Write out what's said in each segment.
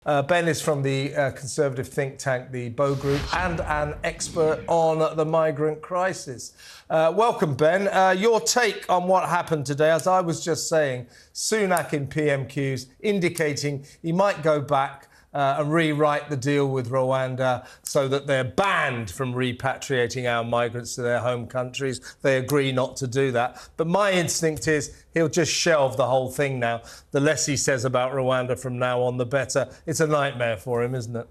Ben is from the conservative think tank, the Bow Group, and an expert on the migrant crisis. Welcome, Ben. Your take on what happened today, as I was just saying, Sunak in PMQs indicating he might go back and rewrite the deal with Rwanda so that they're banned from repatriating our migrants to their home countries. They agree not to do that. But my instinct is he'll just shelve the whole thing now. The less he says about Rwanda from now on, the better. It's a nightmare for him, isn't it?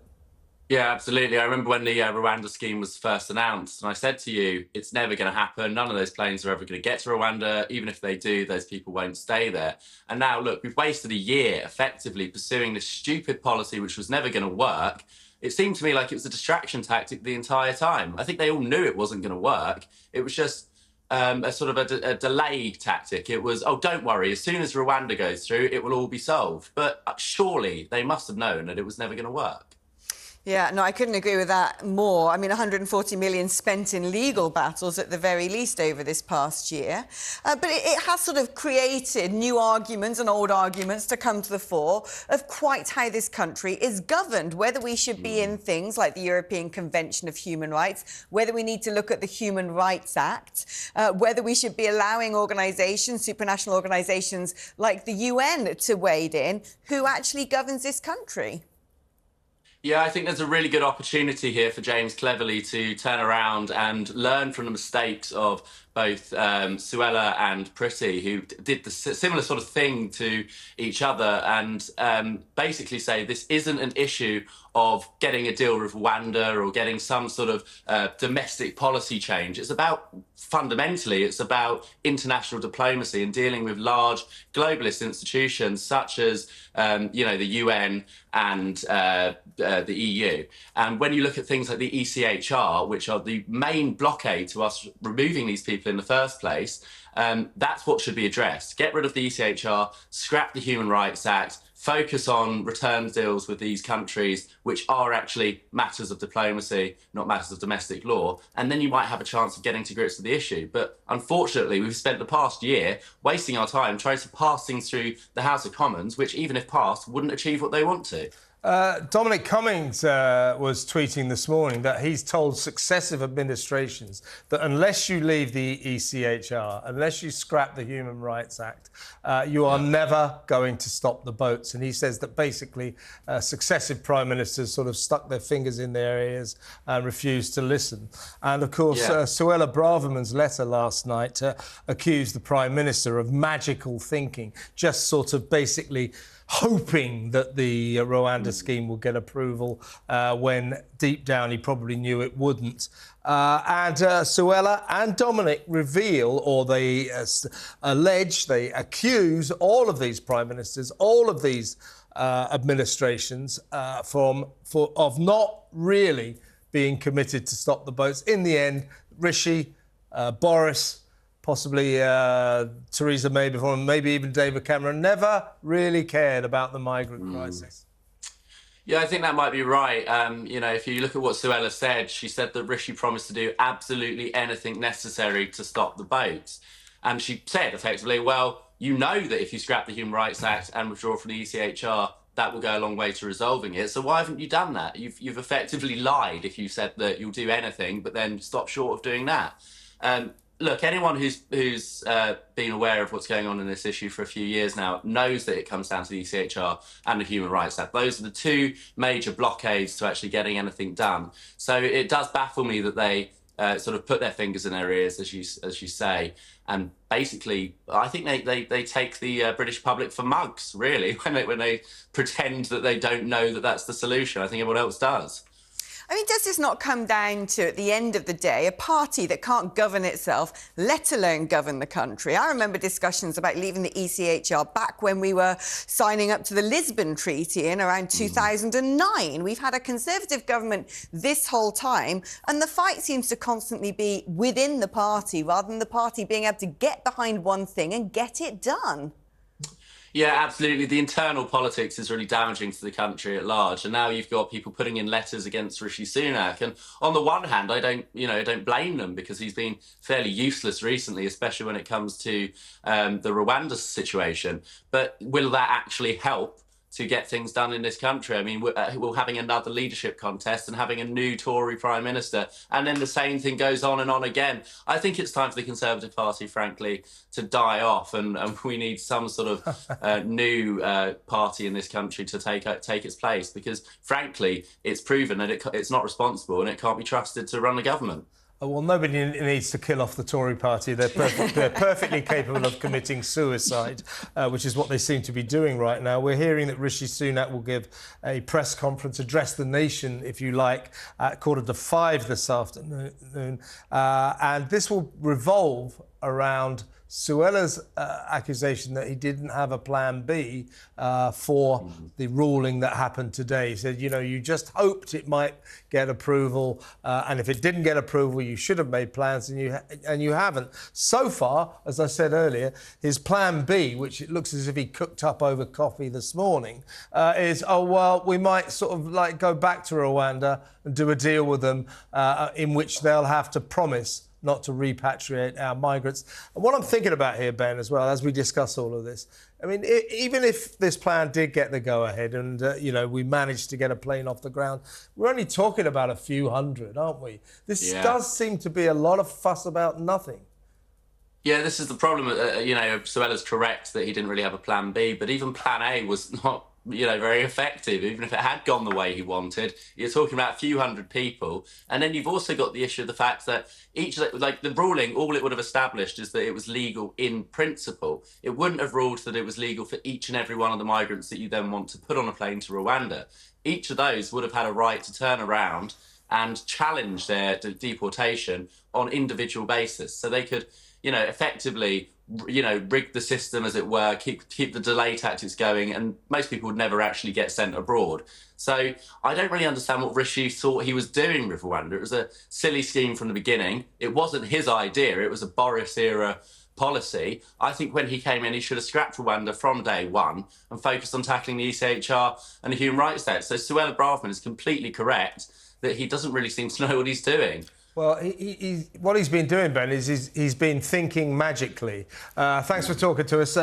Yeah, absolutely. I remember when the Rwanda scheme was first announced, and I said to you, it's never going to happen. None of those planes are ever going to get to Rwanda. Even if they do, those people won't stay there. And now, look, we've wasted a year effectively pursuing this stupid policy, which was never going to work. It seemed to me like it was a distraction tactic the entire time. I think they all knew it wasn't going to work. It was just a sort of a delayed tactic. It was, oh, don't worry, as soon as Rwanda goes through, it will all be solved. But surely they must have known that it was never going to work. Yeah, no, I couldn't agree with that more. I mean, 140 million spent in legal battles at the very least over this past year. But it has sort of created new arguments and old arguments to come to the fore of quite how this country is governed, whether we should be in things like the European Convention of Human Rights, whether we need to look at the Human Rights Act, whether we should be allowing organisations, supranational organisations like the UN to wade in, who actually governs this country. Yeah, I think there's a really good opportunity here for James Cleverly to turn around and learn from the mistakes of both Suella and Priti, who did the similar sort of thing to each other, and basically say this isn't an issue of getting a deal with Rwanda or getting some sort of domestic policy change. It's about, fundamentally, it's about international diplomacy and dealing with large globalist institutions such as, the UN and the EU. And when you look at things like the ECHR, which are the main blockade to us removing these people in the first place, that's what should be addressed. Get rid of the ECHR, scrap the Human Rights Act, focus on return deals with these countries, which are actually matters of diplomacy, not matters of domestic law, and then you might have a chance of getting to grips with the issue. But unfortunately, we've spent the past year wasting our time trying to pass things through the House of Commons, which, even if passed, wouldn't achieve what they want to. Dominic Cummings was tweeting this morning that he's told successive administrations that unless you leave the ECHR, unless you scrap the Human Rights Act, you are never going to stop the boats. And he says that basically successive prime ministers sort of stuck their fingers in their ears and refused to listen. And of course, Suella Braverman's letter last night accused the Prime Minister of magical thinking, just sort of basically hoping that the Rwanda scheme will get approval when deep down he probably knew it wouldn't. And Suella and Dominic reveal, or they allege, they accuse all of these prime ministers, all of these administrations of not really being committed to stop the boats. In the end, Rishi, Boris, possibly Theresa May before, maybe even David Cameron, never really cared about the migrant crisis. Yeah, I think that might be right. If you look at what Suella said, she said that Rishi promised to do absolutely anything necessary to stop the boats. And she said, effectively, well, you know that if you scrap the Human Rights Act and withdraw from the ECHR, that will go a long way to resolving it. So why haven't you done that? You've effectively lied if you said that you'll do anything, but then stop short of doing that. Look, anyone who's been aware of what's going on in this issue for a few years now knows that it comes down to the ECHR and the Human Rights Act. Those are the two major blockades to actually getting anything done. So it does baffle me that they sort of put their fingers in their ears, as you say, and basically, I think they take the British public for mugs, really, when they pretend that they don't know that that's the solution. I think everyone else does. I mean, does this not come down to, at the end of the day, a party that can't govern itself, let alone govern the country? I remember discussions about leaving the ECHR back when we were signing up to the Lisbon Treaty in around 2009. We've had a Conservative government this whole time, and the fight seems to constantly be within the party rather than the party being able to get behind one thing and get it done. Yeah, absolutely. The internal politics is really damaging to the country at large. And now you've got people putting in letters against Rishi Sunak. And on the one hand, I don't blame them, because he's been fairly useless recently, especially when it comes to the Rwanda situation. But will that actually help to get things done in this country. I mean, we're having another leadership contest and having a new Tory Prime Minister, and then the same thing goes on and on again. I think it's time for the Conservative Party, frankly, to die off, and we need some sort of new party in this country to take its place, because, frankly, it's proven that it's not responsible and it can't be trusted to run the government. Well, nobody needs to kill off the Tory party. They're perfectly capable of committing suicide, which is what they seem to be doing right now. We're hearing that Rishi Sunak will give a press conference, address the nation, if you like, at 4:45 this afternoon. And this will revolve around Suella's accusation that he didn't have a plan B for the ruling that happened today. He said, you know, you just hoped it might get approval, and if it didn't get approval, you should have made plans, and you haven't. So far, as I said earlier, his plan B, which it looks as if he cooked up over coffee this morning, is, oh, well, we might sort of like go back to Rwanda and do a deal with them in which they'll have to promise not to repatriate our migrants. And what I'm thinking about here, Ben, as well, as we discuss all of this, I mean, even if this plan did get the go-ahead and, you know, we managed to get a plane off the ground, we're only talking about a few hundred, aren't we? This does seem to be a lot of fuss about nothing. Yeah, this is the problem. You know, Suella's correct that he didn't really have a plan B, but even plan A was not, you know, very effective. Even if it had gone the way he wanted, you're talking about a few hundred people. And then you've also got the issue of the fact that like the ruling, all it would have established is that it was legal in principle. It wouldn't have ruled that it was legal for each and every one of the migrants that you then want to put on a plane to Rwanda. Each of those would have had a right to turn around and challenge their deportation on individual basis. So they could, you know, effectively, you know, rig the system, as it were, keep the delay tactics going, and most people would never actually get sent abroad. So I don't really understand what Rishi thought he was doing with Rwanda. It was a silly scheme from the beginning. It wasn't his idea. It was a Boris-era policy. I think when he came in, he should have scrapped Rwanda from day one and focused on tackling the ECHR and the human rights there. So Suella Braverman is completely correct that he doesn't really seem to know what he's doing. Well, what he's been doing, Ben, is he's been thinking magically. Thanks for talking to us.